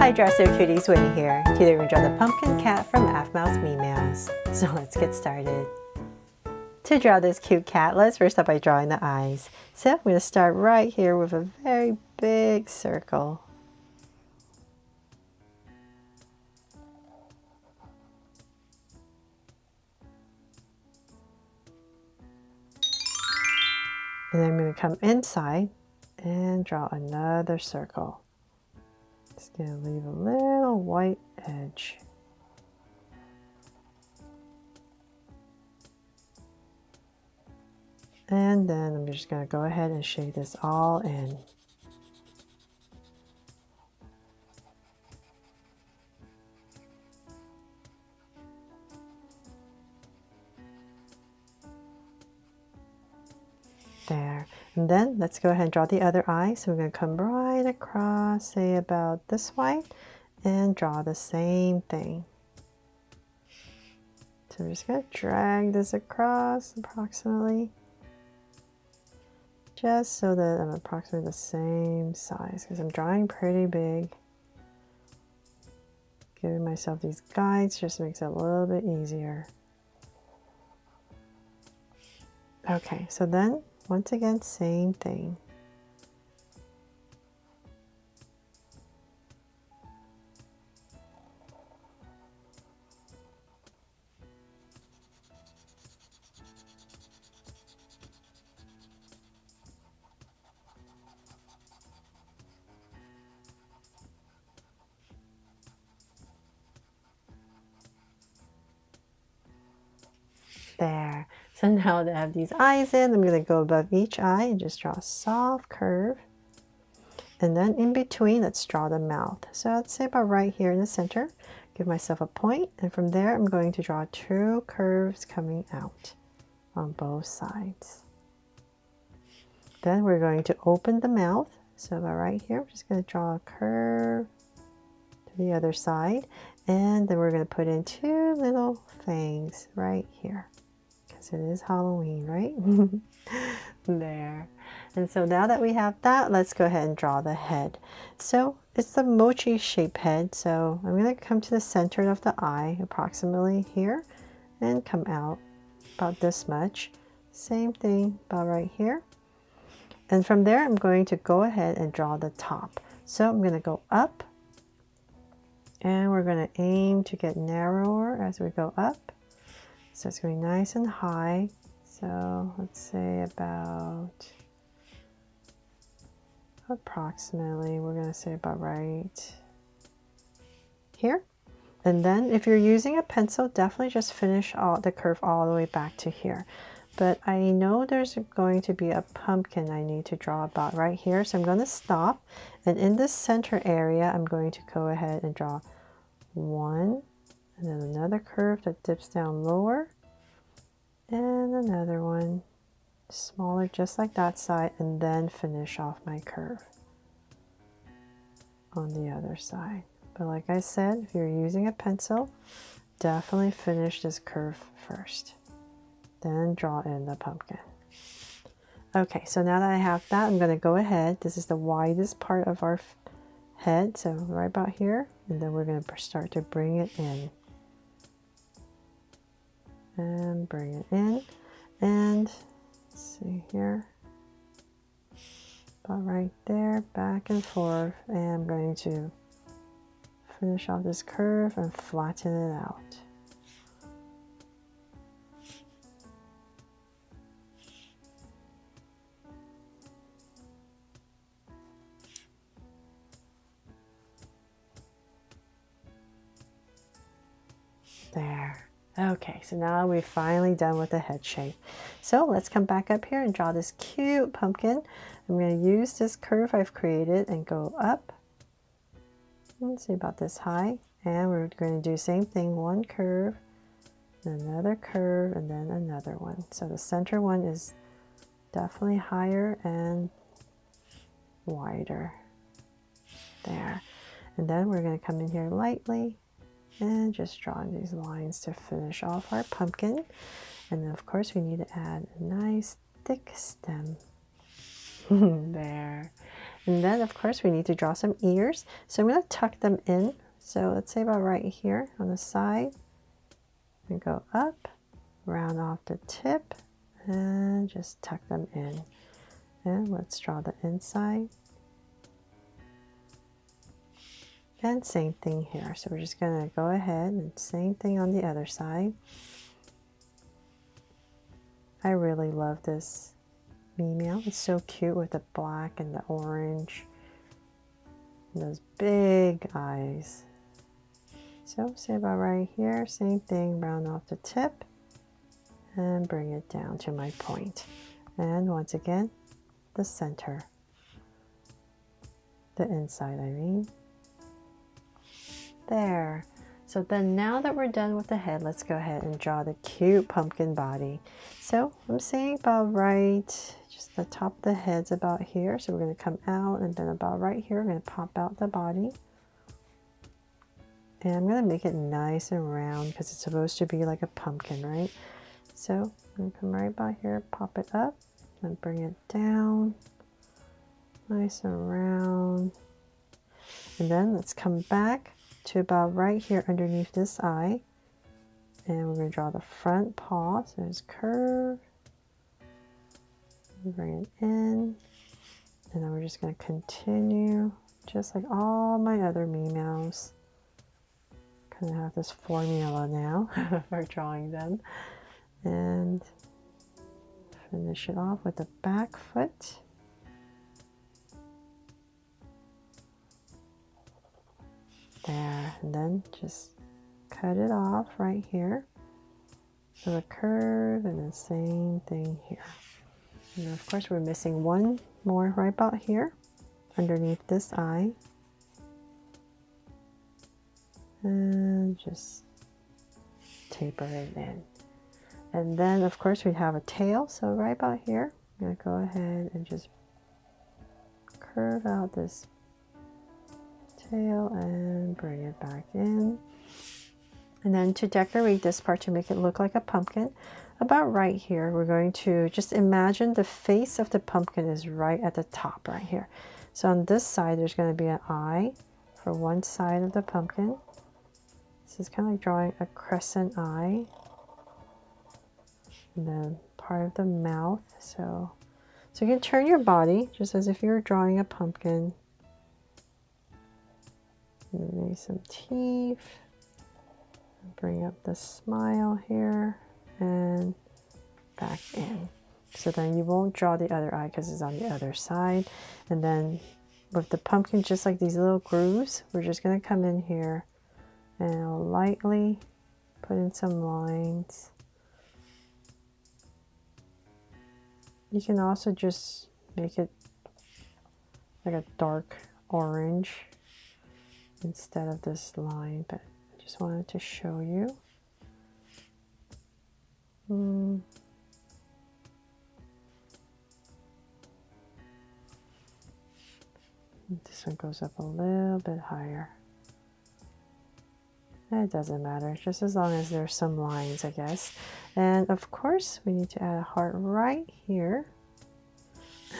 Hi Dresser Cuties, Winnie here. Today we're going to draw the pumpkin cat from Aphmau's Meemeows. So let's get started. To draw this cute cat, let's first start by drawing the eyes. So I'm going to start right here with a very big circle. And then I'm going to come inside and draw another circle. Just going to leave a little white edge. And then I'm just going to go ahead and shade this all in. There. And then let's go ahead and draw the other eye. So we're going to come right across, say about this way, and draw the same thing. So we're just going to drag this across approximately, just so that I'm approximately the same size, because I'm drawing pretty big. Giving myself these guides just makes it a little bit easier. Okay, so then once again, same thing. There. So now that I have these eyes in, I'm going to go above each eye and just draw a soft curve. And then in between, let's draw the mouth. So let's say about right here in the center, give myself a point, and from there I'm going to draw two curves coming out on both sides. Then we're going to open the mouth. So about right here, we're just going to draw a curve to the other side. And then we're going to put in two little fangs right here. Because it is Halloween, right? There. And so now that we have that, let's go ahead and draw the head. So it's the mochi shaped head. So I'm going to come to the center of the eye, approximately here, and come out about this much. Same thing about right here. And from there, I'm going to go ahead and draw the top. So I'm going to go up, and we're going to aim to get narrower as we go up. So it's going to be nice and high. So let's say about approximately, we're going to say about right here. And then if you're using a pencil, definitely just finish the curve all the way back to here. But I know there's going to be a pumpkin I need to draw about right here. So I'm going to stop. And in this center area, I'm going to go ahead and draw one, and then another curve that dips down lower, and another one smaller just like that side, and then finish off my curve on the other side. But like I said, if you're using a pencil, definitely finish this curve first, then draw in the pumpkin. Okay, so now that I have that, I'm going to go ahead. This is the widest part of our head, so right about here, and then we're going to start to bring it in. And bring it in, and let's see here, about right there, back and forth, and I'm going to finish off this curve and flatten it out. There. Okay, so now we're finally done with the head shape. So let's come back up here and draw this cute pumpkin. I'm going to use this curve I've created and go up. Let's see, about this high. And we're going to do the same thing, one curve, another curve, and then another one. So the center one is definitely higher and wider. There. And then we're going to come in here lightly and just drawing these lines to finish off our pumpkin. And then of course we need to add a nice thick stem. There. And then of course we need to draw some ears. So I'm going to tuck them in. So let's say about right here on the side. And go up, round off the tip, and just tuck them in. And let's draw the inside. And same thing here. So we're just going to go ahead and same thing on the other side. I really love this Meemeow. It's so cute with the black and the orange. And those big eyes. So say about right here, same thing, round off the tip and bring it down to my point. And once again, the center. The inside, I mean. There. So then now that we're done with the head, let's go ahead and draw the cute pumpkin body. So I'm saying about right, just the top of the head's about here. So we're going to come out and then about right here, we're going to pop out the body. And I'm going to make it nice and round because it's supposed to be like a pumpkin, right? So I'm going to come right about here, pop it up and bring it down. Nice and round. And then let's come back to about right here underneath this eye. And we're going to draw the front paw. So there's curve. Bring it in. And then we're just going to continue just like all my other Meemeows. Kind of have this formula now for drawing them. And finish it off with the back foot. There, and then just cut it off right here with a curve and the same thing here. And of course we're missing one more right about here underneath this eye. And just taper it in. And then of course we have a tail, so right about here, I'm going to go ahead and just curve out this tail and bring it back in. And then to decorate this part to make it look like a pumpkin, about right here, we're going to just imagine the face of the pumpkin is right at the top right here. So on this side, there's going to be an eye for one side of the pumpkin. This is kind of like drawing a crescent eye. And then part of the mouth. So you can turn your body just as if you were drawing a pumpkin. And then maybe some teeth. Bring up the smile here and back in. So then you won't draw the other eye because it's on the other side. And then with the pumpkin, just like these little grooves, we're just going to come in here and lightly put in some lines. You can also just make it like a dark orange instead of this line, but I just wanted to show you. This one goes up a little bit higher. It doesn't matter, just as long as there's some lines, I guess. And of course, we need to add a heart right here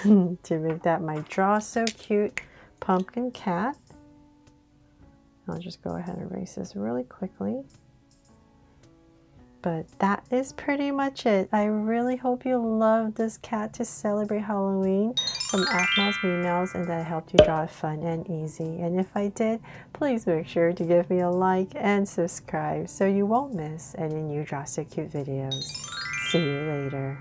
to make that my Draw So Cute pumpkin cat. I'll just go ahead and erase this really quickly. But that is pretty much it. I really hope you love this cat to celebrate Halloween from Aphmau's Meemeows and that I helped you draw it fun and easy. And if I did, please make sure to give me a like and subscribe so you won't miss any new Draw So Cute videos. See you later.